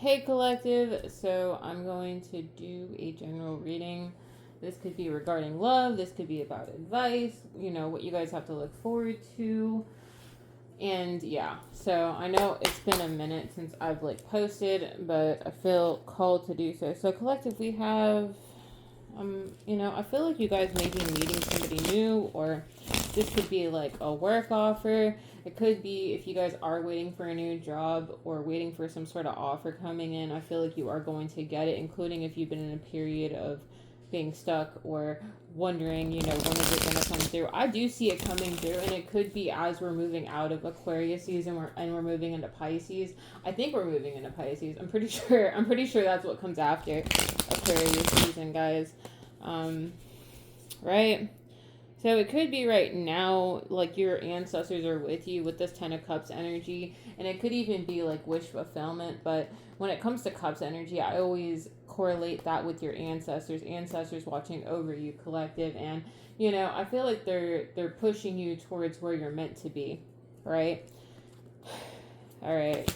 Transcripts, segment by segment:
Hey collective, so I'm going to do a general reading. This could be regarding love, this could be about advice, what you guys have to look forward to. And yeah, so I know it's been a minute since I've posted, but I feel called to do so. So collective, we have I feel like you guys may be meeting somebody new, or this could be like a work offer. It could be if you guys are waiting for a new job or waiting for some sort of offer coming in. I feel like you are going to get it, including if you've been in a period of being stuck or wondering, when is it going to come through. I do see it coming through, and it could be as we're moving out of Aquarius season and we're moving into Pisces. I think we're moving into Pisces. I'm pretty sure that's what comes after Aquarius season, guys. Right? So it could be right now, like your ancestors are with you with this Ten of Cups energy, and it could even be like wish fulfillment. But when it comes to Cups energy, I always correlate that with your ancestors watching over you, collective, and I feel like they're pushing you towards where you're meant to be, right? All right.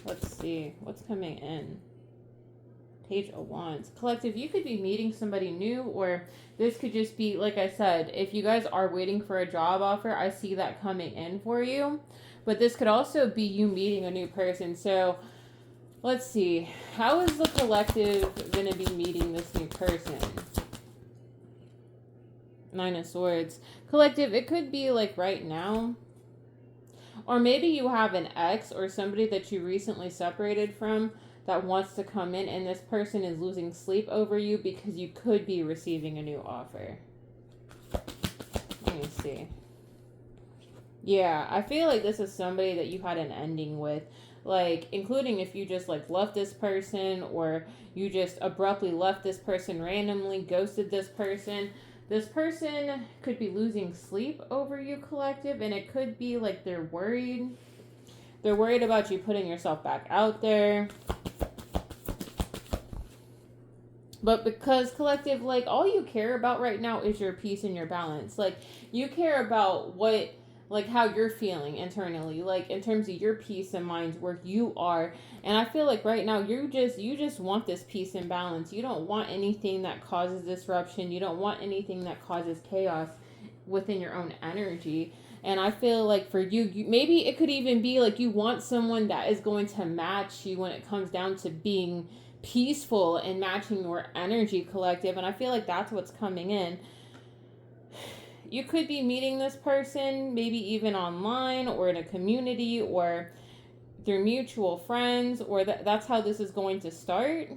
Let's see what's coming in. Page of Wands. Collective, you could be meeting somebody new, or this could just be, like I said, if you guys are waiting for a job offer, I see that coming in for you. But this could also be you meeting a new person. So, let's see. How is the collective going to be meeting this new person? Nine of Swords. Collective, it could be like right now. Or maybe you have an ex or somebody that you recently separated from that wants to come in, and this person is losing sleep over you because you could be receiving a new offer. Let me see. Yeah, I feel like this is somebody that you had an ending with, including if you just left this person, or you just abruptly left this person randomly, ghosted this person. This person could be losing sleep over you, collective, and it could be they're worried. They're worried about you putting yourself back out there. But because collective, all you care about right now is your peace and your balance. You care about how you're feeling internally, in terms of your peace and mind, where you are. And I feel like right now you just want this peace and balance. You don't want anything that causes disruption. You don't want anything that causes chaos within your own energy. And I feel like for you, maybe it could even be you want someone that is going to match you when it comes down to being peaceful and matching your energy, collective. And I feel like that's what's coming in. You could be meeting this person maybe even online or in a community or through mutual friends, or that's how this is going to start.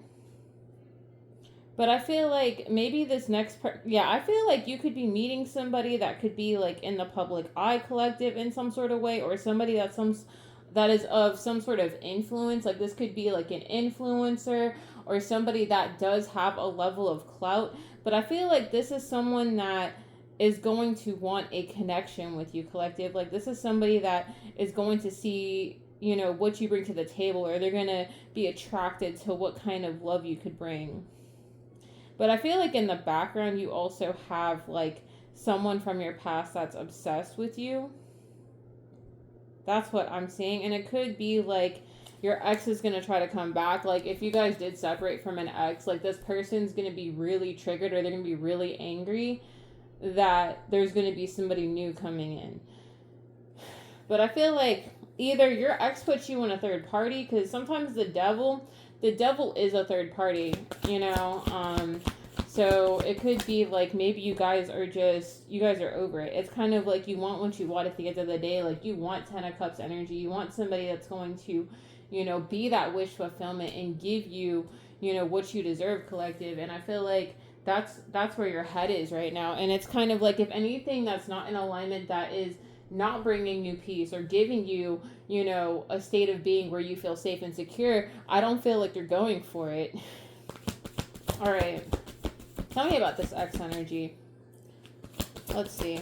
But I feel like maybe this next I feel like you could be meeting somebody that could be in the public eye, collective, in some sort of way, or somebody that is of some sort of influence. This could be an influencer or somebody that does have a level of clout. But I feel like this is someone that is going to want a connection with you, collective. This is somebody that is going to see, what you bring to the table, or they're going to be attracted to what kind of love you could bring. But I feel like in the background, you also have someone from your past that's obsessed with you. That's what I'm seeing. And it could be your ex is going to try to come back. If you guys did separate from an ex, this person's going to be really triggered, or they're going to be really angry that there's going to be somebody new coming in. But I feel like either your ex puts you in a third party, because sometimes the devil is a third party, so it could be maybe you guys are over it. It's kind of you want what you want at the end of the day. You want Ten of Cups energy. You want somebody that's going to, be that wish fulfillment and give you, what you deserve, collective. And I feel like that's where your head is right now. And it's kind of if anything that's not in alignment, that is not bringing you peace or giving you, a state of being where you feel safe and secure, I don't feel like you're going for it. All right. Tell me about this X energy. Let's see.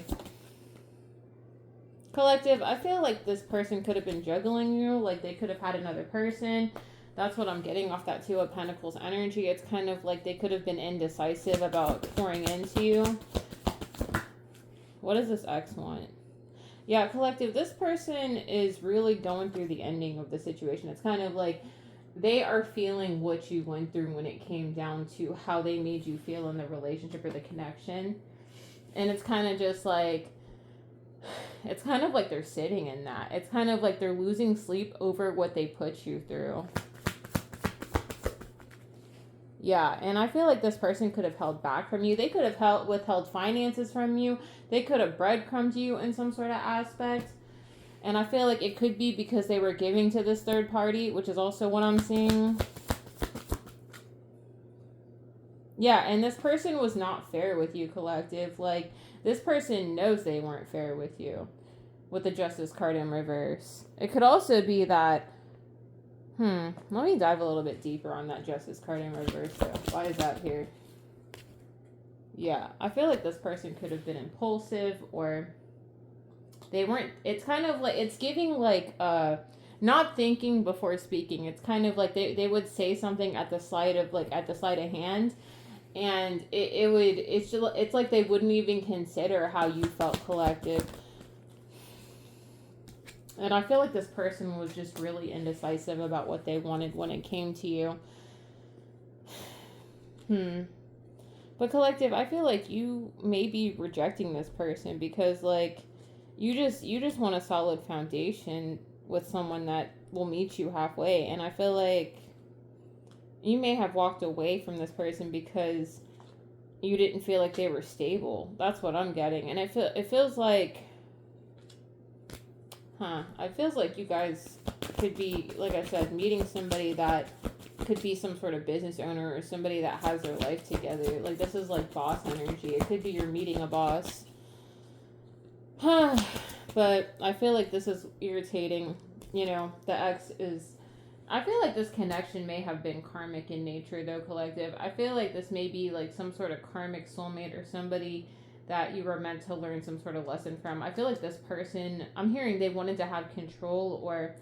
Collective, I feel like this person could have been juggling you. They could have had another person. That's what I'm getting off that Two of Pentacles energy. It's kind of they could have been indecisive about pouring into you. What does this X want? Yeah, collective, this person is really going through the ending of the situation. It's kind of they are feeling what you went through when it came down to how they made you feel in the relationship or the connection. And it's kind of just like, it's kind of like they're sitting in that. It's kind of like they're losing sleep over what they put you through. Yeah, and I feel like this person could have held back from you. They could have withheld finances from you. They could have breadcrumbed you in some sort of aspect. And I feel like it could be because they were giving to this third party, which is also what I'm seeing. Yeah, and this person was not fair with you, collective. Like, this person knows they weren't fair with you with the Justice card in reverse. It could also be that, let me dive a little bit deeper on that Justice card in reverse, though. Why is that here? Yeah, I feel like this person could have been impulsive, or they weren't. It's kind of like, it's giving like, not thinking before speaking. It's kind of like they would say something at the sleight of hand, and it's like they wouldn't even consider how you felt, collective. And I feel like this person was just really indecisive about what they wanted when it came to you. But collective, I feel like you may be rejecting this person because, like, you just want a solid foundation with someone that will meet you halfway. And I feel like you may have walked away from this person because you didn't feel like they were stable. That's what I'm getting. And it feels like, it feels like you guys could be, like I said, meeting somebody that could be some sort of business owner or somebody that has their life together. Like, this is like boss energy. It could be you're meeting a boss. But I feel like this is irritating. You know, the ex is... I feel like this connection may have been karmic in nature, though, collective. I feel like this may be like some sort of karmic soulmate or somebody that you were meant to learn some sort of lesson from. I feel like this person, I'm hearing they wanted to have control or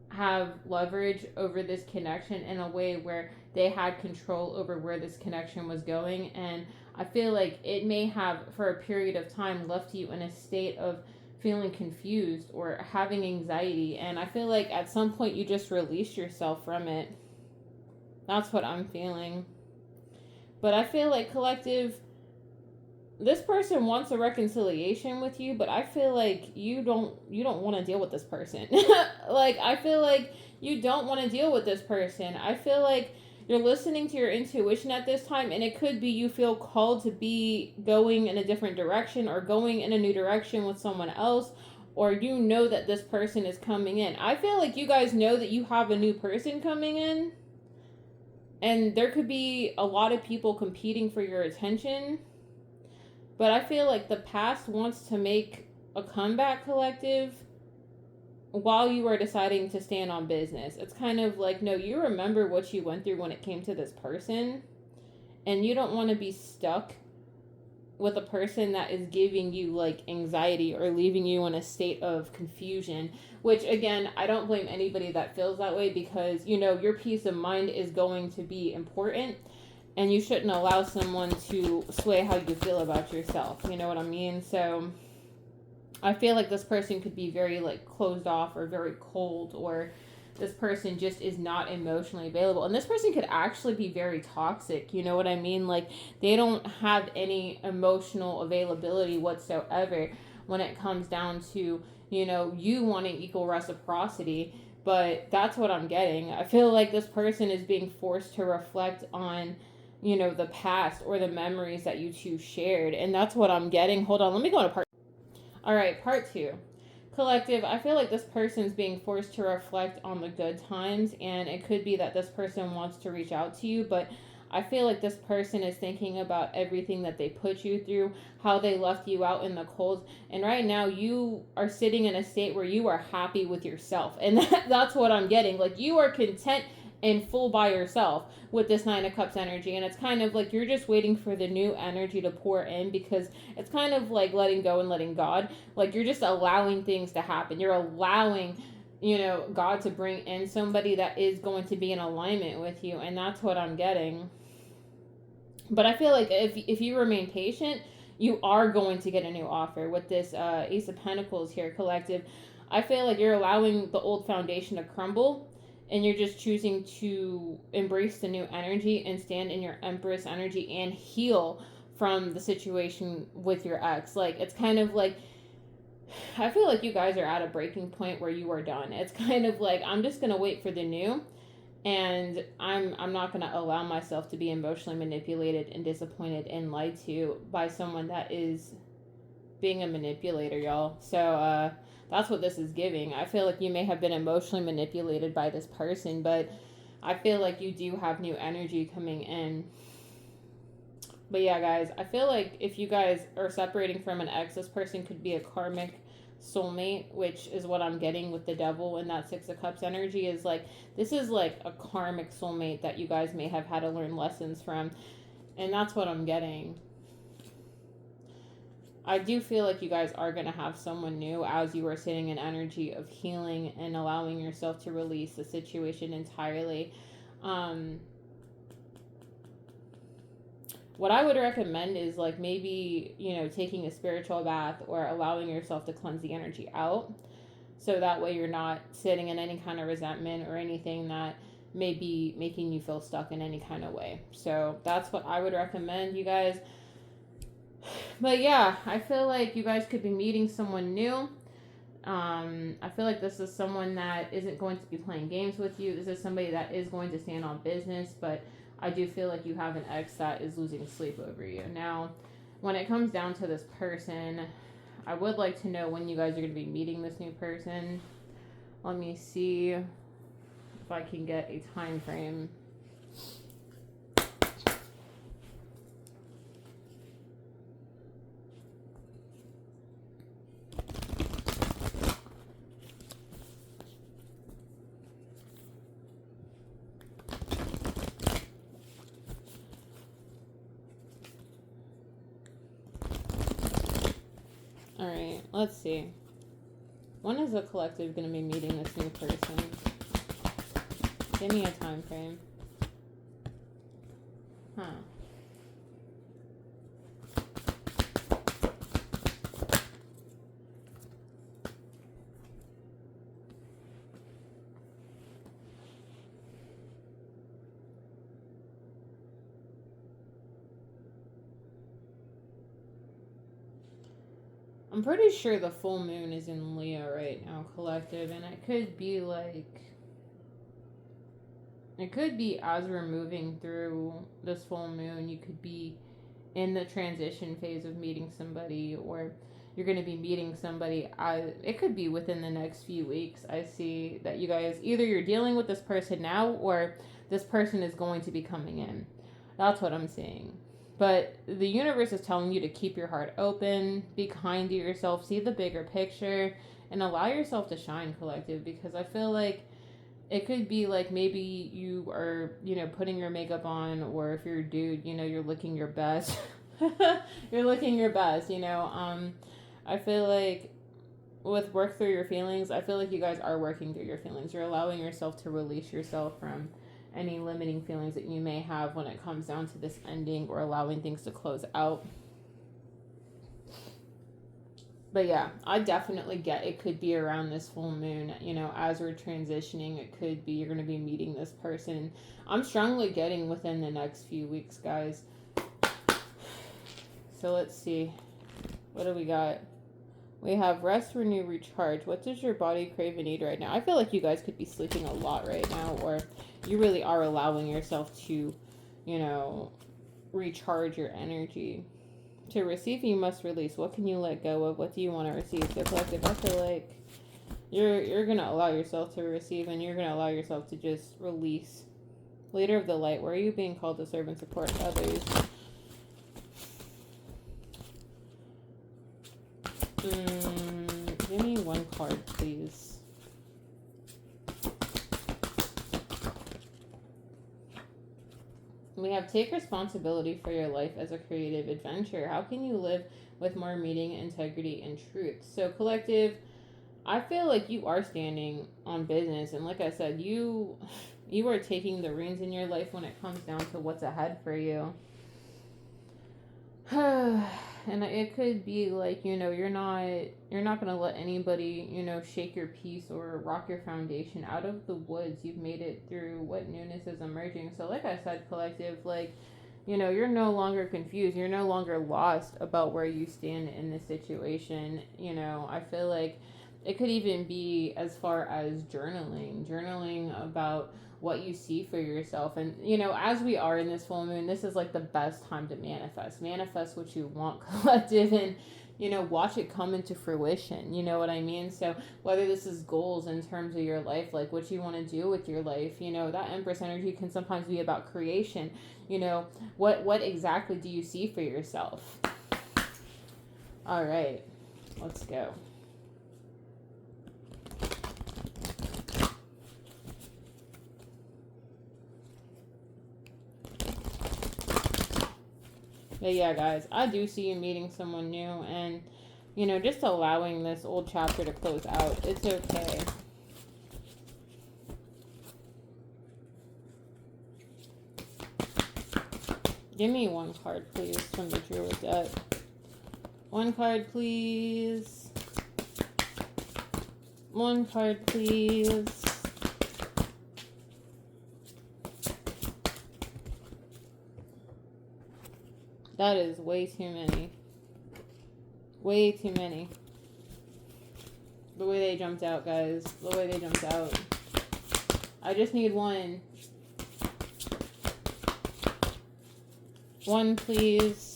have leverage over this connection in a way where they had control over where this connection was going. And I feel like it may have, for a period of time, left you in a state of feeling confused or having anxiety. And I feel like at some point you just released yourself from it. That's what I'm feeling. But I feel like, collective, this person wants a reconciliation with you, but I feel like you don't want to deal with this person. Like, I feel like you don't want to deal with this person. I feel like you're listening to your intuition at this time, and it could be you feel called to be going in a different direction or going in a new direction with someone else, or you know that this person is coming in. I feel like you guys know that you have a new person coming in, and there could be a lot of people competing for your attention. But I feel like the past wants to make a comeback, collective, while you are deciding to stand on business. It's kind of like, no, you remember what you went through when it came to this person, and you don't want to be stuck with a person that is giving you like anxiety or leaving you in a state of confusion, which, again, I don't blame anybody that feels that way, because, you know, your peace of mind is going to be important. And you shouldn't allow someone to sway how you feel about yourself. You know what I mean? So I feel like this person could be very, like, closed off or very cold, or this person just is not emotionally available. And this person could actually be very toxic. You know what I mean? Like, they don't have any emotional availability whatsoever when it comes down to, you know, you wanting equal reciprocity. But that's what I'm getting. I feel like this person is being forced to reflect on, you know, the past or the memories that you two shared. And that's what I'm getting. Hold on, let me go on to part. All right, part 2. Collective, I feel like this person's being forced to reflect on the good times, and it could be that this person wants to reach out to you, but I feel like this person is thinking about everything that they put you through, how they left you out in the cold, and right now you are sitting in a state where you are happy with yourself, and that's what I'm getting. Like, you are content and full by yourself with this 9 of Cups energy, and it's kind of like you're just waiting for the new energy to pour in, because it's kind of like letting go and letting God. Like, you're just allowing things to happen. You're allowing, you know, God to bring in somebody that is going to be in alignment with you, and that's what I'm getting. But I feel like if you remain patient, you are going to get a new offer with this Ace of Pentacles here, collective. I feel like you're allowing the old foundation to crumble, and you're just choosing to embrace the new energy and stand in your Empress energy and heal from the situation with your ex. Like, it's kind of like, I feel like you guys are at a breaking point where you are done. It's kind of like, I'm just gonna wait for the new, and I'm not gonna allow myself to be emotionally manipulated and disappointed and lied to by someone that is being a manipulator, y'all. So that's what this is giving. I feel like you may have been emotionally manipulated by this person, but I feel like you do have new energy coming in. But yeah, guys, I feel like if you guys are separating from an ex, this person could be a karmic soulmate, which is what I'm getting with the devil and that Six of Cups energy. Is like, this is like a karmic soulmate that you guys may have had to learn lessons from, and that's what I'm getting. I do feel like you guys are going to have someone new as you are sitting in energy of healing and allowing yourself to release the situation entirely. What I would recommend is, like, maybe, taking a spiritual bath or allowing yourself to cleanse the energy out. So that way you're not sitting in any kind of resentment or anything that may be making you feel stuck in any kind of way. So that's what I would recommend, you guys. But yeah, I feel like you guys could be meeting someone new. I feel like this is someone that isn't going to be playing games with you. This is somebody that is going to stand on business, but I do feel like you have an ex that is losing sleep over you. Now, when it comes down to this person, I would like to know when you guys are going to be meeting this new person. Let me see if I can get a time frame. Alright, let's see. When is the collective going to be meeting this new person? Give me a time frame. Huh. I'm pretty sure the full moon is in Leo right now, collective, and it could be as we're moving through this full moon, you could be in the transition phase of meeting somebody, or you're going to be meeting somebody. It could be within the next few weeks. I see that you guys, either you're dealing with this person now, or this person is going to be coming in. That's what I'm seeing. But the universe is telling you to keep your heart open, be kind to yourself, see the bigger picture, and allow yourself to shine, collective, because I feel like it could be like maybe you are, putting your makeup on, or if you're a dude, you're looking your best. You're looking your best, I feel like with work through your feelings, I feel like you guys are working through your feelings. You're allowing yourself to release yourself from any limiting feelings that you may have when it comes down to this ending, or allowing things to close out. But yeah, I definitely get it could be around this full moon, as we're transitioning, it could be you're going to be meeting this person. I'm strongly getting within the next few weeks, guys. So let's see. What do we got? We have rest, renew, recharge. What does your body crave and need right now? I feel like you guys could be sleeping a lot right now, or you really are allowing yourself to, recharge your energy. To receive, you must release. What can you let go of? What do you want to receive? So collective, I feel like you're going to allow yourself to receive, and you're going to allow yourself to just release. Leader of the light, where are you being called to serve and support others? Give me one card, please. We have take responsibility for your life as a creative adventure. How can you live with more meaning, integrity, and truth? So collective, I feel like you are standing on business, and like I said, you are taking the reins in your life when it comes down to what's ahead for you. And it could be like, you're not going to let anybody, shake your peace or rock your foundation out of the woods. You've made it through what newness is emerging. So like I said, collective, like, you're no longer confused. You're no longer lost about where you stand in this situation. I feel like it could even be as far as journaling about what you see for yourself. And, as we are in this full moon, this is like the best time to manifest what you want, collective, and, watch it come into fruition. You know what I mean? So whether this is goals in terms of your life, like what you want to do with your life, that Empress energy can sometimes be about creation. What exactly do you see for yourself? All right, let's go. But yeah, guys, I do see you meeting someone new, and, just allowing this old chapter to close out. It's okay. Give me one card, please, from the Druid deck. One card, please. One card, please. That is way too many. Way too many. The way they jumped out, guys. The way they jumped out. I just need one. One, please.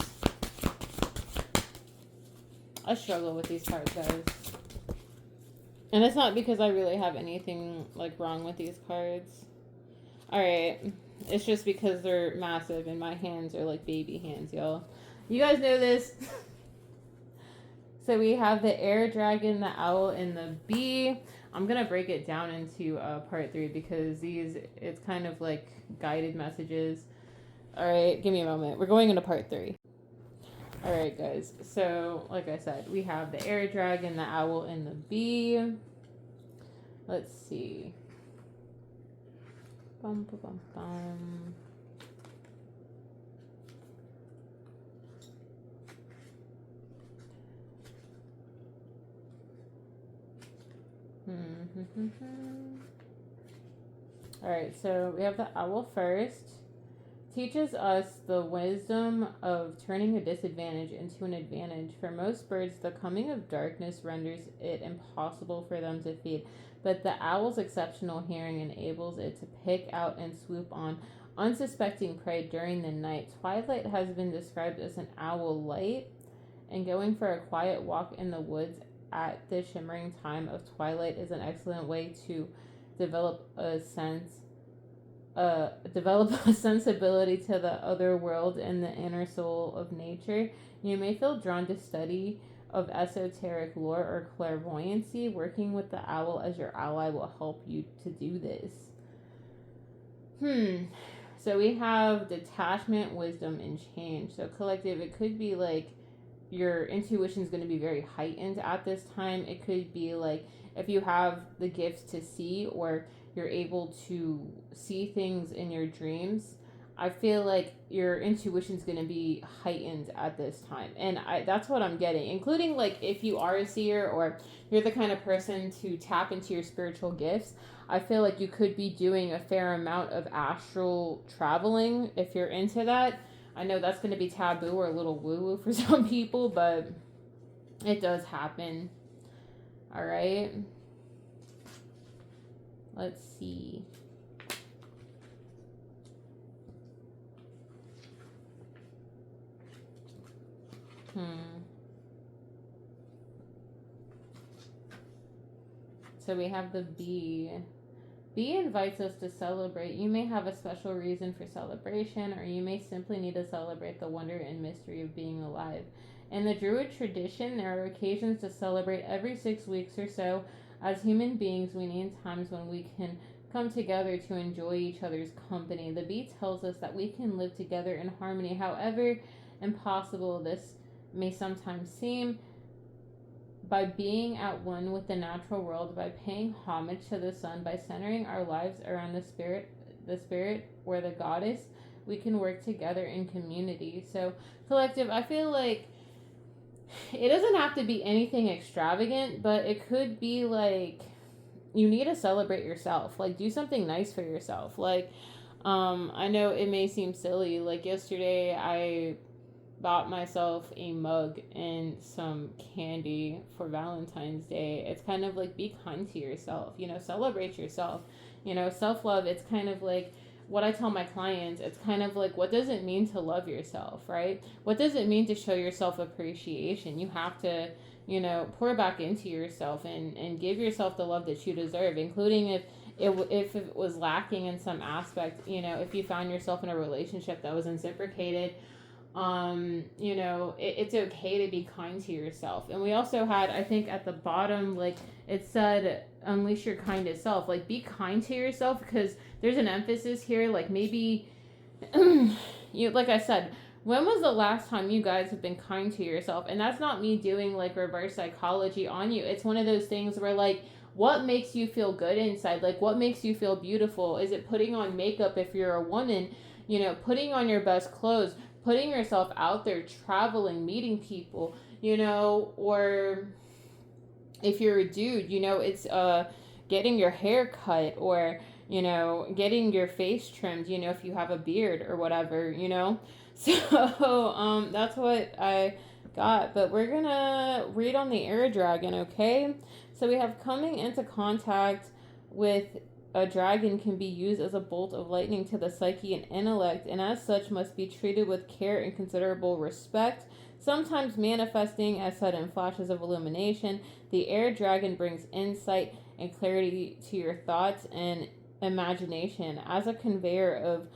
I struggle with these cards, guys. And it's not because I really have anything, like, wrong with these cards. Alright. It's just because they're massive and my hands are like baby hands, y'all. You guys know this. So we have the air dragon, the owl, and the bee. I'm going to break it down into part 3 because it's kind of like guided messages. Alright, give me a moment. We're going into part 3. Alright, guys. So, like I said, we have the air dragon, the owl, and the bee. Let's see. Bum, bum, bum, bum. Alright, so we have the owl first. Teaches us the wisdom of turning a disadvantage into an advantage. For most birds, the coming of darkness renders it impossible for them to feed. But the owl's exceptional hearing enables it to pick out and swoop on unsuspecting prey during the night. Twilight has been described as an owl light, and going for a quiet walk in the woods at the shimmering time of twilight is an excellent way to develop a sensibility to the other world and the inner soul of nature. You may feel drawn to study of esoteric lore or clairvoyancy. Working with the owl as your ally will help you to do this. So we have detachment, wisdom, and change. So collective, it could be like your intuition is going to be very heightened at this time. It could be like if you have the gifts to see, or you're able to see things in your dreams. I feel like your intuition is going to be heightened at this time. And that's what I'm getting, including like if you are a seer or you're the kind of person to tap into your spiritual gifts. I feel like you could be doing a fair amount of astral traveling if you're into that. I know that's going to be taboo or a little woo-woo for some people, but it does happen. All right. Let's see. So we have the bee. Bee invites us to celebrate. You may have a special reason for celebration, or you may simply need to celebrate the wonder and mystery of being alive. In the Druid tradition, there are occasions to celebrate every 6 weeks or so. As human beings, we need times when we can come together to enjoy each other's company. The bee tells us that we can live together in harmony, however impossible this may sometimes seem. By being at one with the natural world, by paying homage to the sun, by centering our lives around the spirit or the goddess, we can work together in community. So collective, I feel like it doesn't have to be anything extravagant, but it could be like you need to celebrate yourself. Like, do something nice for yourself. Like, I know it may seem silly. Like, yesterday I bought myself a mug and some candy for Valentine's Day. It's kind of like, be kind to yourself, celebrate yourself. Self love, it's kind of like what I tell my clients. It's kind of like, what does it mean to love yourself, right? What does it mean to show yourself appreciation? You have to, pour back into yourself and give yourself the love that you deserve, including if it was lacking in some aspect, if you found yourself in a relationship that was reciprocated. It's okay to be kind to yourself. And we also had, I think at the bottom, like it said, unleash your kindest self. Like, be kind to yourself, because there's an emphasis here. Like, maybe like I said, when was the last time you guys have been kind to yourself? And that's not me doing like reverse psychology on you. It's one of those things where, like, what makes you feel good inside? Like, what makes you feel beautiful? Is it putting on makeup if you're a woman? Putting on your best clothes, putting yourself out there, traveling, meeting people, or if you're a dude, it's getting your hair cut, or, getting your face trimmed, if you have a beard or whatever, So, that's what I got. But we're gonna read on the air dragon, okay? So we have, coming into contact with a dragon can be used as a bolt of lightning to the psyche and intellect, and as such must be treated with care and considerable respect, sometimes manifesting as sudden flashes of illumination. The air dragon brings insight and clarity to your thoughts and imagination. As a conveyor of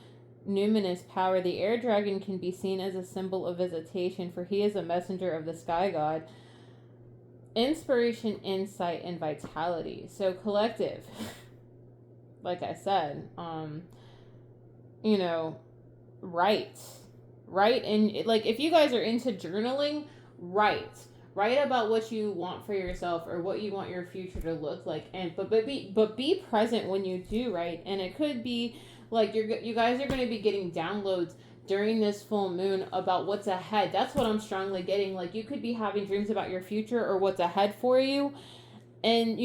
numinous power, the air dragon can be seen as a symbol of visitation, for he is a messenger of the sky god. Inspiration, insight, and vitality. So collective, like I said, write, and like, if you guys are into journaling, write about what you want for yourself, or what you want your future to look like, and but be present when you do write. And it could be like you guys are going to be getting downloads during this full moon about what's ahead. That's what I'm strongly getting. Like, you could be having dreams about your future or what's ahead for you. And,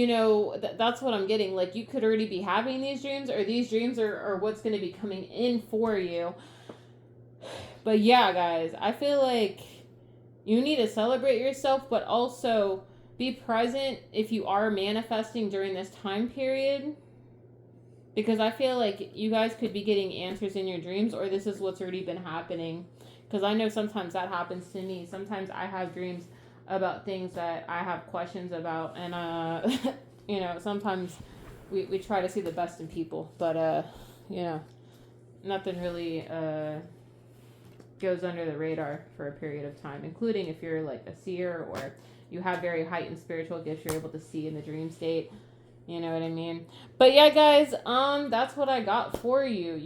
that's what I'm getting. Like, you could already be having these dreams, or these dreams are what's going to be coming in for you. But yeah, guys, I feel like you need to celebrate yourself, but also be present if you are manifesting during this time period. Because I feel like you guys could be getting answers in your dreams, or this is what's already been happening. Because I know sometimes that happens to me. Sometimes I have dreams about things that I have questions about. And, sometimes we try to see the best in people. But, nothing really goes under the radar for a period of time. Including if you're like a seer, or you have very heightened spiritual gifts, you're able to see in the dream state. You know what I mean? But yeah, guys, that's what I got for you.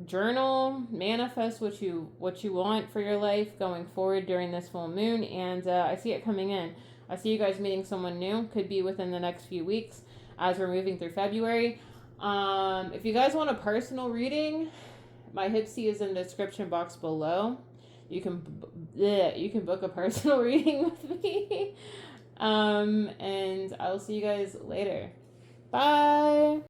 Journal, manifest what you want for your life going forward during this full moon. And I see it coming in. I see you guys meeting someone new. Could be within the next few weeks as we're moving through February. If you guys want a personal reading, my Hipsy is in the description box below. You can book a personal reading with me. And I'll see you guys later. Bye.